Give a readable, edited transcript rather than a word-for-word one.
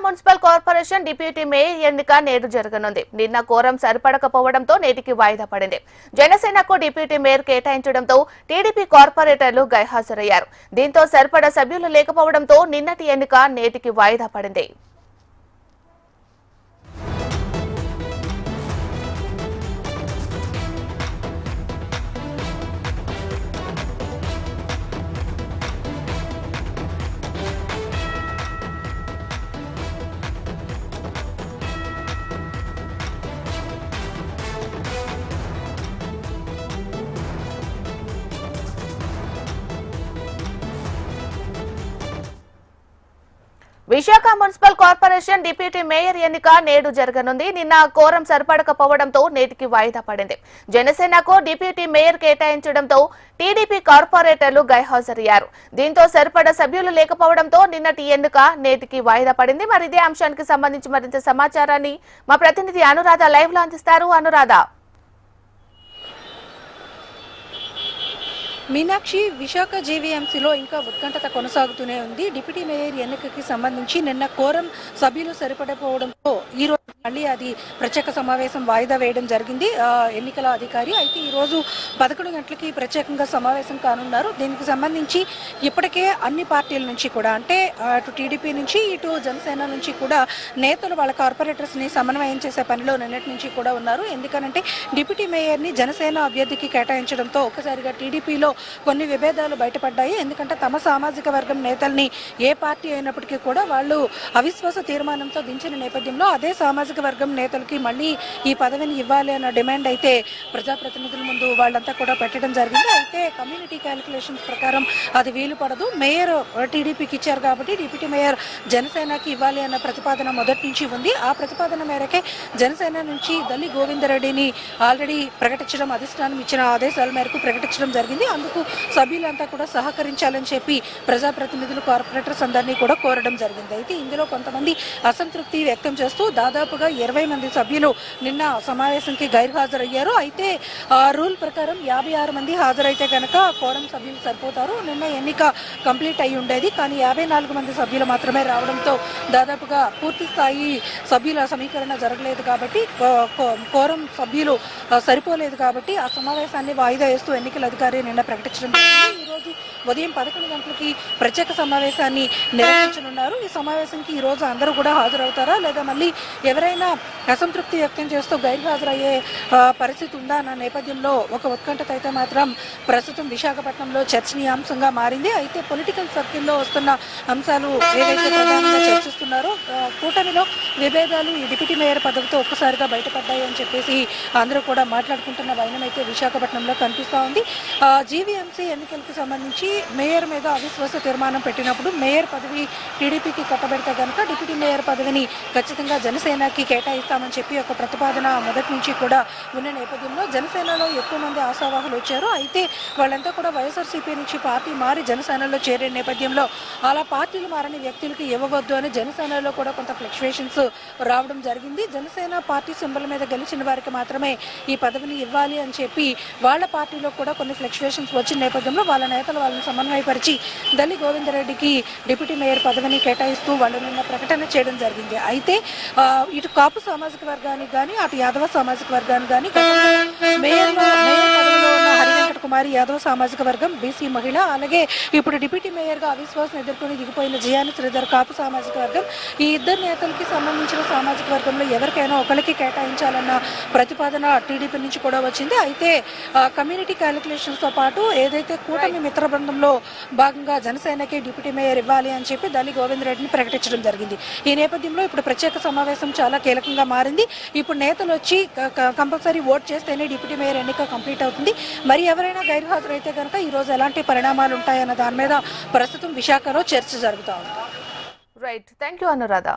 Municipal corporation deputy mayor ఎన్నిక నేడు జరగనుంది. నిన్న కోరం సరిపడకపోవడంతో నేటికి వాయిదా పడింది. జనసేనకు డిప్యూటీ మేయర్ కేటాయించడంతో టీడీపీ కార్పొరేటర్లు గైహాజరయ్యారు. దీంతో సరిపడ సభ్యులు లేకపోవడంతో నిన్నటి ఎన్నిక నేటికి వాయిదా పడింది. Visakha municipal corporation deputy mayor ఎన్నిక నేడు జరగనుంది. నిన్న కోరం సరిపడకపోవడంతో నేటికి వాయిదా పడింది. జనసేనకు డిప్యూటీ మేయర్ కేటాయించడంతో టీడీపీ కార్పొరేటర్లు గైహాజరయ్యారు. దీంతో సరిపడ సభ్యులు లేకపోవడంతో నిన్నటి ఎన్నిక నేటికి వాయిదా పడింది. మరి ఇదే అంశానికి సంబంధించి మరింత సమాచారాన్ని మా ప్రతినిధి అనురాధ లైవ్ లో అందిస్తారు. అనురాధ. మీనాక్షి, విశాఖ జీవీఎంసీలో ఇంకా ఉత్కంఠత కొనసాగుతూనే ఉంది. డిప్యూటీ మేయర్ ఎన్నికకి సంబంధించి నిన్న కోరం సభ్యులు సరిపడకపోవడంతో ఈ రోజు మళ్ళీ అది ప్రత్యేక సమావేశం వాయిదా వేయడం జరిగింది ఎన్నికల అధికారి. అయితే ఈ రోజు 11 గంటలకి ప్రత్యేకంగా సమావేశం కానున్నారు. దీనికి సంబంధించి ఇప్పటికే అన్ని పార్టీల నుంచి కూడా, అంటే అటు టీడీపీ నుంచి ఇటు జనసేన నుంచి కూడా నేతలు వాళ్ళ కార్పొరేటర్స్ ని సమన్వయం చేసే పనిలో నిన్నటి నుంచి కూడా ఉన్నారు. ఎందుకనంటే డిప్యూటీ మేయర్ ని జనసేన అభ్యర్థికి కేటాయించడంతో ఒక్కసారిగా టీడీపీలో కొన్ని విభేదాలు బయటపడ్డాయి. ఎందుకంటే తమ సామాజిక వర్గం నేతల్ని ఏ పార్టీ అయినప్పటికీ కూడా వాళ్ళు అవిశ్వాస తీర్మానంతో దించిన నేపథ్యంలో అదే సామాజిక వర్గం నేతలకి మళ్ళీ ఈ పదవిని ఇవ్వాలి అన్న డిమాండ్ అయితే ప్రజాప్రతినిధుల ముందు వాళ్ళంతా కూడా పెట్టడం జరిగింది. అయితే కమ్యూనిటీ క్యాలిక్యులేషన్స్ ప్రకారం అది వీలు పడదు. మేయర్ టీడీపీకి ఇచ్చారు కాబట్టి డిప్యూటీ మేయర్ జనసేనకి ఇవ్వాలి అన్న ప్రతిపాదన మొదటి నుంచి ఉంది. ఆ ప్రతిపాదన మేరకే జనసేన నుంచి దల్లి గోవిందరెడ్డిని ఆల్రెడీ ప్రకటించడం, అధిష్టానం ఇచ్చిన ఆదేశాల మేరకు ప్రకటించడం జరిగింది. అందుకు సభ్యులంతా కూడా సహకరించాలని చెప్పి ప్రజాప్రతినిధులు కార్పొరేటర్స్ అందరినీ కూడా కోరడం జరిగింది. అయితే ఇందులో కొంతమంది అసంతృప్తి వ్యక్తం చేస్తూ దాదాపుగా 20 మంది సభ్యులు నిన్న సమావేశానికి గైర్హాజరయ్యారు. అయితే రూల్ ప్రకారం 56 మంది హాజరైతే కనుక కోరం సభ్యులు సరిపోతారు. నిన్న ఎన్నిక కంప్లీట్ అయి ఉండేది. కానీ 54 మంది సభ్యులు మాత్రమే రావడంతో దాదాపుగా పూర్తి స్థాయి సభ్యుల సమీకరణ జరగలేదు కాబట్టి, కోరం సభ్యులు సరిపోలేదు కాబట్టి ఆ సమావేశాన్ని వాయిదా వేస్తూ ఎన్నికల అధికారి నిన్న ప్రకటించడం జరిగింది. ఈ రోజు ఉదయం 11 గంటలకి ప్రత్యేక సమావేశాన్ని నిర్వహించనున్నారు. ఈ సమావేశానికి ఈ రోజు అందరూ కూడా హాజరవుతారా లేదా మళ్ళీ ఎవరైనా అసంతృప్తి వ్యక్తం చేస్తూ గైర్హాజరయ్యే పరిస్థితి ఉందా అన్న నేపథ్యంలో ఒక ఉత్కంఠత అయితే మాత్రం ప్రస్తుతం విశాఖపట్నంలో చర్చనీయాంశంగా మారింది. అయితే పొలిటికల్ సర్కిల్లో వస్తున్న అంశాలు ఏవైతే ప్రధానంగా చర్చిస్తున్నారో, కూటమిలో విభేదాలు ఈ డిప్యూటీ మేయర్ పదవితో ఒక్కసారిగా బయటపడ్డాయి అని చెప్పేసి అందరూ కూడా మాట్లాడుకుంటున్న వైనం అయితే విశాఖపట్నంలో కనిపిస్తూ ఉంది. జీవీఎంసీ ఎన్నికలకు సంబంధించి మేయర్ మీద అవిశ్వాస తీర్మానం పెట్టినప్పుడు మేయర్ పదవి టీడీపీకి కట్టబెడితే కనుక డిప్యూటీ మేయర్ పదవిని ఖచ్చితంగా జనసేనకి కేటాయిస్తామని చెప్పి ఒక ప్రతిపాదన మొదటి నుంచి కూడా ఉన్న నేపథ్యంలో జనసేనలో ఎక్కువ మంది ఆశావాహులు వచ్చారు. అయితే వాళ్ళంతా కూడా వైఎస్ఆర్సీపీ నుంచి పార్టీ మారి జనసేనలో చేరే నేపథ్యంలో అలా పార్టీలు మారని వ్యక్తులకి ఇవ్వవద్దు అని జనసేనలో కూడా కొంత ఫ్లక్చువేషన్స్ రావడం జరిగింది. జనసేన పార్టీ సింబల్ మీద గెలిచిన వారికి మాత్రమే ఈ పదవిని ఇవ్వాలి అని చెప్పి వాళ్ళ పార్టీలో కూడా కొన్ని ఫ్లక్చువేషన్స్ వచ్చిన నేపథ్యంలో వాళ్ళ నేతలు వాళ్ళని సమన్వయపరిచి దల్లి గోవిందరెడ్డికి డిప్యూటీ మేయర్ పదవిని కేటాయిస్తూ వాళ్ళు నిన్న ప్రకటన చేయడం జరిగింది. అయితే ఇటు కాపు సామాజిక వర్గానికి కానీ అటు యాదవ సామాజిక వర్గానికి కానీ మేయర్ పదవిలో ఉన్న హరివెంకట కుమారి యాదవ సామాజిక వర్గం, బీసీ మహిళ, అలాగే ఇప్పుడు డిప్యూటీ మేయర్గా అవిశ్వాసం ఎదుర్కొని దిగిపోయిన జియాని శ్రీధర్ కాపు సామాజిక వర్గం, ఈ ఇద్దరు నేతలకి సంబంధించిన సామాజిక వర్గంలో ఎవరికైనా ఒకరికి కేటాయించాలన్న ప్రతిపాదన టీడీపీ నుంచి కూడా వచ్చింది. అయితే కమ్యూనిటీ క్యాలిక్యులేషన్స్తో పాటు ఏదైతే కూటమి మిత్ర బృందంలో భాగంగా జనసేనకి డిప్యూటీ మేయర్ ఇవ్వాలి అని చెప్పి దల్లి గోవిందరెడ్డిని ప్రకటించడం జరిగింది. ఈ నేపథ్యంలో ఇప్పుడు ప్రత్యేక సమావేశం చాలా కీలకంగా మారింది. ఇప్పుడు నేతలు వచ్చి కంపల్సరీ ఓట్ చేస్తేనే డిప్యూటీ మేయర్ ఎన్నిక కంప్లీట్ అవుతుంది. మరి ఎవరైనా గైర్హాజరైతే కనుక ఈ రోజు ఎలాంటి పరిణామాలు ఉంటాయన్న దాని మీద ప్రస్తుతం విశాఖలో చర్చ జరుగుతూ ఉంది. Right, thank you Anuradha.